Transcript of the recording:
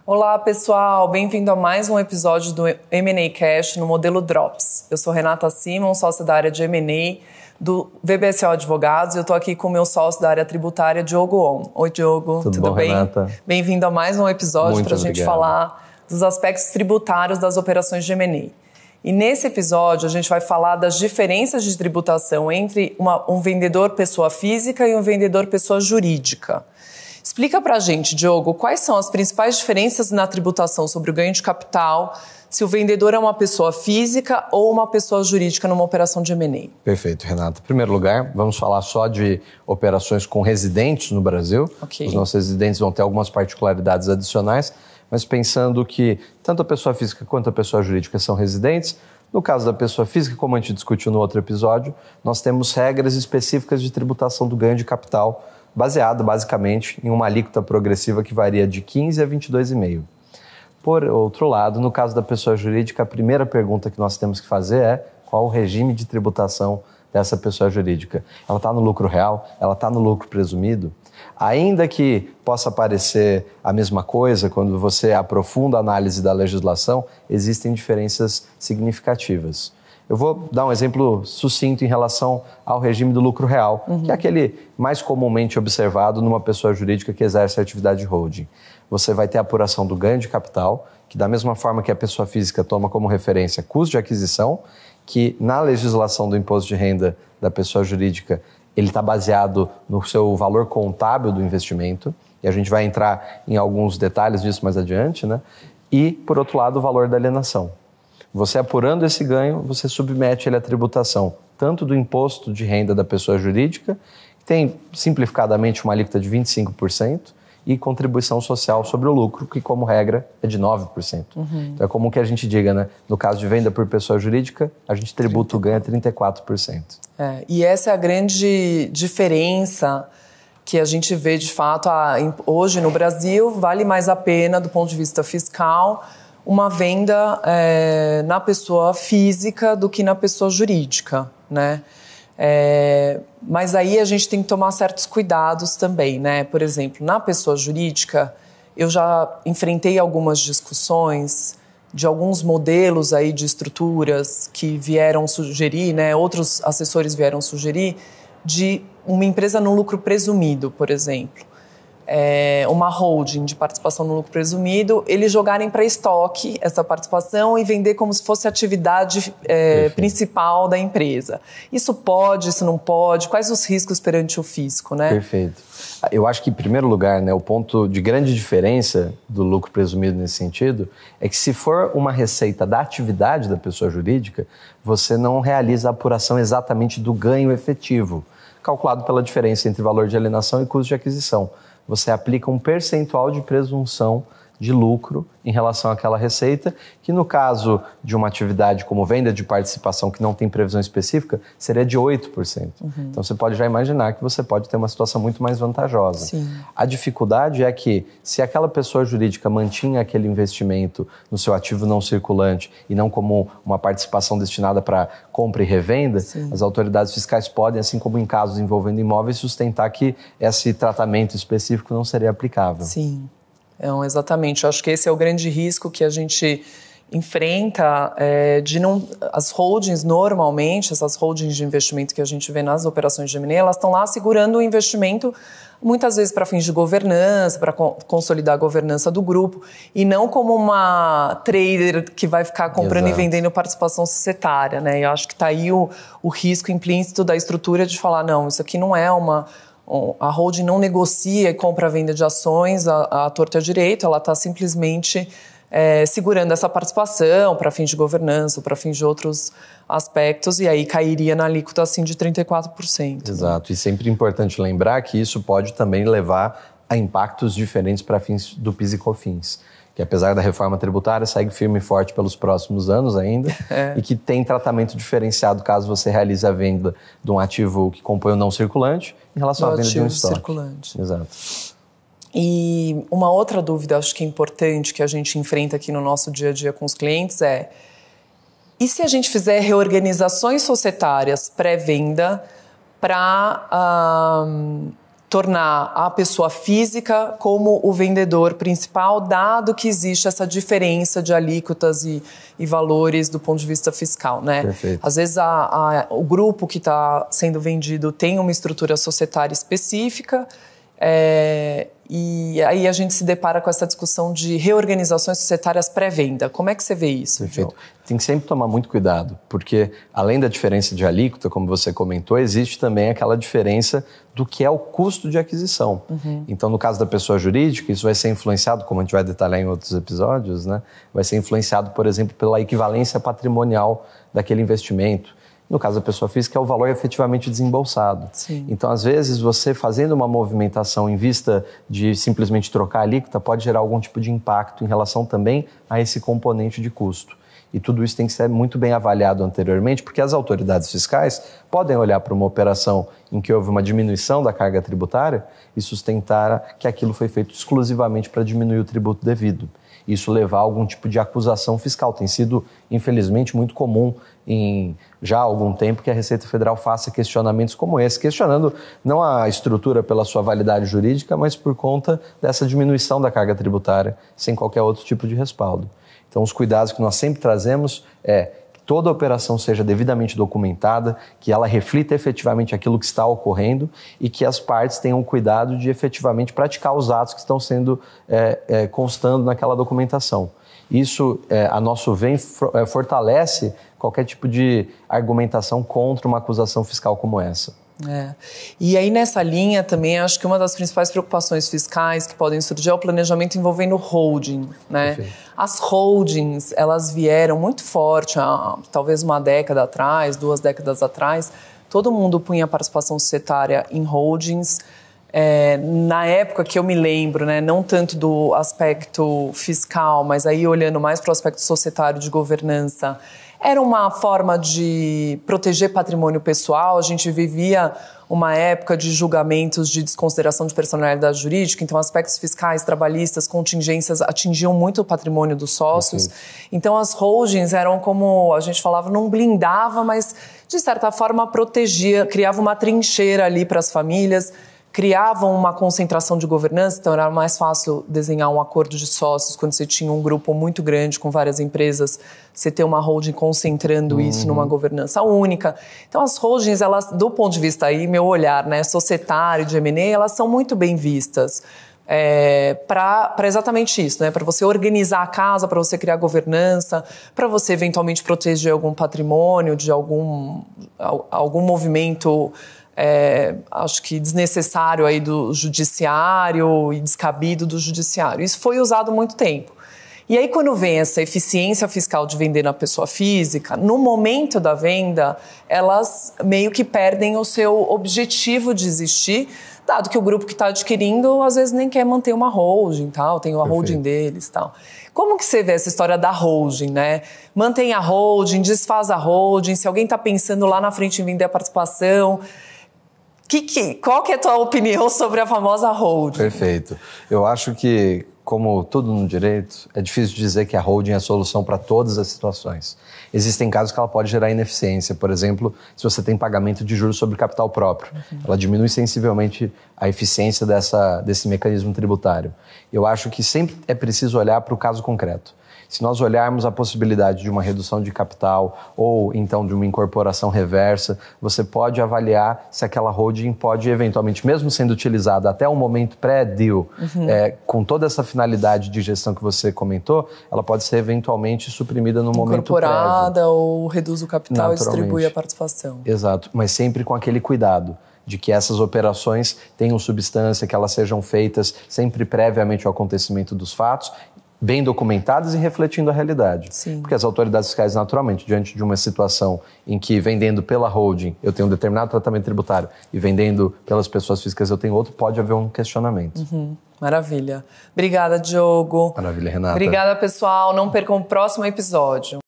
Olá pessoal, bem-vindo a mais um episódio do M&A Cash no modelo Drops. Eu sou Renata Simon, sócia da área de M&A do VBSO Advogados e eu estou aqui com o meu sócio da área tributária, Diogo On. Oi Diogo, tudo bom, bem? Renata? Bem-vindo a mais um episódio para a gente falar dos aspectos tributários das operações de M&A. E nesse episódio a gente vai falar das diferenças de tributação entre um vendedor pessoa física e um vendedor pessoa jurídica. Explica pra gente, Diogo, quais são as principais diferenças na tributação sobre o ganho de capital se o vendedor é uma pessoa física ou uma pessoa jurídica numa operação de M&A? Perfeito, Renata. Em primeiro lugar, vamos falar só de operações com residentes no Brasil. Okay. Os nossos residentes vão ter algumas particularidades adicionais, mas pensando que tanto a pessoa física quanto a pessoa jurídica são residentes, no caso da pessoa física, como a gente discutiu no outro episódio, nós temos regras específicas de tributação do ganho de capital, baseado basicamente em uma alíquota progressiva que varia de 15% a 22,5%. Por outro lado, no caso da pessoa jurídica, a primeira pergunta que nós temos que fazer é qual o regime de tributação dessa pessoa jurídica. Ela está no lucro real? Ela está no lucro presumido? Ainda que possa parecer a mesma coisa, quando você aprofunda a análise da legislação, existem diferenças significativas. Eu vou dar um exemplo sucinto em relação ao regime do lucro real, que é aquele mais comumente observado numa pessoa jurídica que exerce a atividade de holding. Você vai ter a apuração do ganho de capital, que da mesma forma que a pessoa física toma como referência custo de aquisição, que na legislação do imposto de renda da pessoa jurídica, ele está baseado no seu valor contábil do investimento, e a gente vai entrar em alguns detalhes disso mais adiante, né? E, por outro lado, o valor da alienação. Você apurando esse ganho, você submete ele à tributação, tanto do imposto de renda da pessoa jurídica, que tem simplificadamente uma alíquota de 25%, e contribuição social sobre o lucro, que como regra é de 9%. Então é comum que a gente diga, né? No caso de venda por pessoa jurídica, a gente tributa o ganho a 34%. E essa é a grande diferença que a gente vê de fato hoje no Brasil. Vale mais a pena, do ponto de vista fiscal, uma venda na pessoa física do que na pessoa jurídica, né? Mas aí a gente tem que tomar certos cuidados também, né? Por exemplo, na pessoa jurídica, eu já enfrentei algumas discussões de alguns modelos aí de estruturas que vieram sugerir, né? Outros assessores vieram sugerir de uma empresa no lucro presumido, por exemplo. Uma holding de participação no lucro presumido, eles jogarem para estoque essa participação e vender como se fosse a atividade principal da empresa. Isso pode, isso não pode? Quais os riscos perante o fisco, né? Perfeito. Eu acho que, em primeiro lugar, né, o ponto de grande diferença do lucro presumido nesse sentido é que se for uma receita da atividade da pessoa jurídica, você não realiza a apuração exatamente do ganho efetivo, calculado pela diferença entre valor de alienação e custo de aquisição. Você aplica um percentual de presunção de lucro em relação àquela receita, que no caso de uma atividade como venda de participação que não tem previsão específica, seria de 8%. Então você pode já imaginar que você pode ter uma situação muito mais vantajosa. Sim. A dificuldade é que se aquela pessoa jurídica mantinha aquele investimento no seu ativo não circulante e não como uma participação destinada para compra e revenda, Sim. as autoridades fiscais podem, assim como em casos envolvendo imóveis, sustentar que esse tratamento específico não seria aplicável. Sim. Exatamente, eu acho que esse é o grande risco que a gente enfrenta as holdings normalmente, essas holdings de investimento que a gente vê nas operações de M&A, elas estão lá segurando o investimento muitas vezes para fins de governança, para consolidar a governança do grupo e não como uma trader que vai ficar comprando e vendendo participação societária, né? Eu acho que está aí o risco implícito da estrutura de falar, não, isso aqui não é a holding não negocia e compra a venda de ações à torta e à direito, ela está simplesmente segurando essa participação para fins de governança, para fins de outros aspectos, e aí cairia na alíquota assim de 34%. Exato, né? E sempre importante lembrar que isso pode também levar a impactos diferentes para fins do PIS e COFINS, que apesar da reforma tributária segue firme e forte pelos próximos anos ainda, e que tem tratamento diferenciado caso você realize a venda de um ativo que compõe o não circulante em relação à venda de um estoque. Circulante. Exato. E uma outra dúvida, acho que é importante, que a gente enfrenta aqui no nosso dia a dia com os clientes e se a gente fizer reorganizações societárias pré-venda para tornar a pessoa física como o vendedor principal, dado que existe essa diferença de alíquotas e valores do ponto de vista fiscal, né? Perfeito. Às vezes o grupo que está sendo vendido tem uma estrutura societária específica, e aí a gente se depara com essa discussão de reorganizações societárias pré-venda. Como é que você vê isso? Perfeito. Tem que sempre tomar muito cuidado, porque além da diferença de alíquota, como você comentou, existe também aquela diferença do que é o custo de aquisição. Então, no caso da pessoa jurídica, isso vai ser influenciado, como a gente vai detalhar em outros episódios, né? Vai ser influenciado, por exemplo, pela equivalência patrimonial daquele investimento. No caso da pessoa física, é o valor efetivamente desembolsado. Sim. Então, às vezes, você fazendo uma movimentação em vista de simplesmente trocar a alíquota pode gerar algum tipo de impacto em relação também a esse componente de custo. E tudo isso tem que ser muito bem avaliado anteriormente, porque as autoridades fiscais podem olhar para uma operação em que houve uma diminuição da carga tributária e sustentar que aquilo foi feito exclusivamente para diminuir o tributo devido. Isso levar a algum tipo de acusação fiscal. Tem sido, infelizmente, muito comum já há algum tempo que a Receita Federal faça questionamentos como esse, questionando não a estrutura pela sua validade jurídica, mas por conta dessa diminuição da carga tributária, sem qualquer outro tipo de respaldo. Então, os cuidados que nós sempre trazemos é que toda operação seja devidamente documentada, que ela reflita efetivamente aquilo que está ocorrendo e que as partes tenham cuidado de efetivamente praticar os atos que estão sendo constando naquela documentação. Isso, a nosso ver, fortalece qualquer tipo de argumentação contra uma acusação fiscal como essa. E aí, nessa linha, também acho que uma das principais preocupações fiscais que podem surgir é o planejamento envolvendo holding, né? Perfeito. As holdings, elas vieram muito forte, talvez uma década atrás, 2 décadas atrás, todo mundo punha participação societária em holdings. Na época que eu me lembro, né, não tanto do aspecto fiscal, mas aí olhando mais para o aspecto societário de governança, era uma forma de proteger patrimônio pessoal. A gente vivia uma época de julgamentos de desconsideração de personalidade jurídica, então aspectos fiscais, trabalhistas, contingências atingiam muito o patrimônio dos sócios. Então as holdings eram, como a gente falava, não blindava, mas de certa forma protegia, criava uma trincheira ali para as famílias, criavam uma concentração de governança, então era mais fácil desenhar um acordo de sócios quando você tinha um grupo muito grande com várias empresas, você ter uma holding concentrando isso numa governança única. Então as holdings, elas, do ponto de vista aí, meu olhar, né, societário, de M&A, elas são muito bem vistas para exatamente isso, né, para você organizar a casa, para você criar governança, para você eventualmente proteger algum patrimônio, de algum movimento acho que desnecessário aí do judiciário e descabido do judiciário. Isso foi usado há muito tempo. E aí, quando vem essa eficiência fiscal de vender na pessoa física, no momento da venda, elas meio que perdem o seu objetivo de existir, dado que o grupo que está adquirindo, às vezes, nem quer manter uma holding, tal, tem a holding deles, tal. Como que você vê essa história da holding, né? Mantém a holding, desfaz a holding, se alguém está pensando lá na frente em vender a participação... Qual que é a tua opinião sobre a famosa holding? Perfeito. Eu acho que, como tudo no direito, é difícil dizer que a holding é a solução para todas as situações. Existem casos que ela pode gerar ineficiência. Por exemplo, se você tem pagamento de juros sobre capital próprio. Ela diminui sensivelmente a eficiência desse mecanismo tributário. Eu acho que sempre é preciso olhar para o caso concreto. Se nós olharmos a possibilidade de uma redução de capital ou então de uma incorporação reversa, você pode avaliar se aquela holding pode eventualmente, mesmo sendo utilizada até um momento pré-deal, com toda essa finalidade de gestão que você comentou, ela pode ser eventualmente suprimida no momento prévio. Incorporada ou reduz o capital e distribui a participação. Exato, mas sempre com aquele cuidado de que essas operações tenham substância, que elas sejam feitas sempre previamente ao acontecimento dos fatos, bem documentadas e refletindo a realidade. Sim. Porque as autoridades fiscais, naturalmente, diante de uma situação em que vendendo pela holding eu tenho um determinado tratamento tributário e vendendo pelas pessoas físicas eu tenho outro, pode haver um questionamento. Maravilha. Obrigada, Diogo. Maravilha, Renata. Obrigada, pessoal. Não percam o próximo episódio.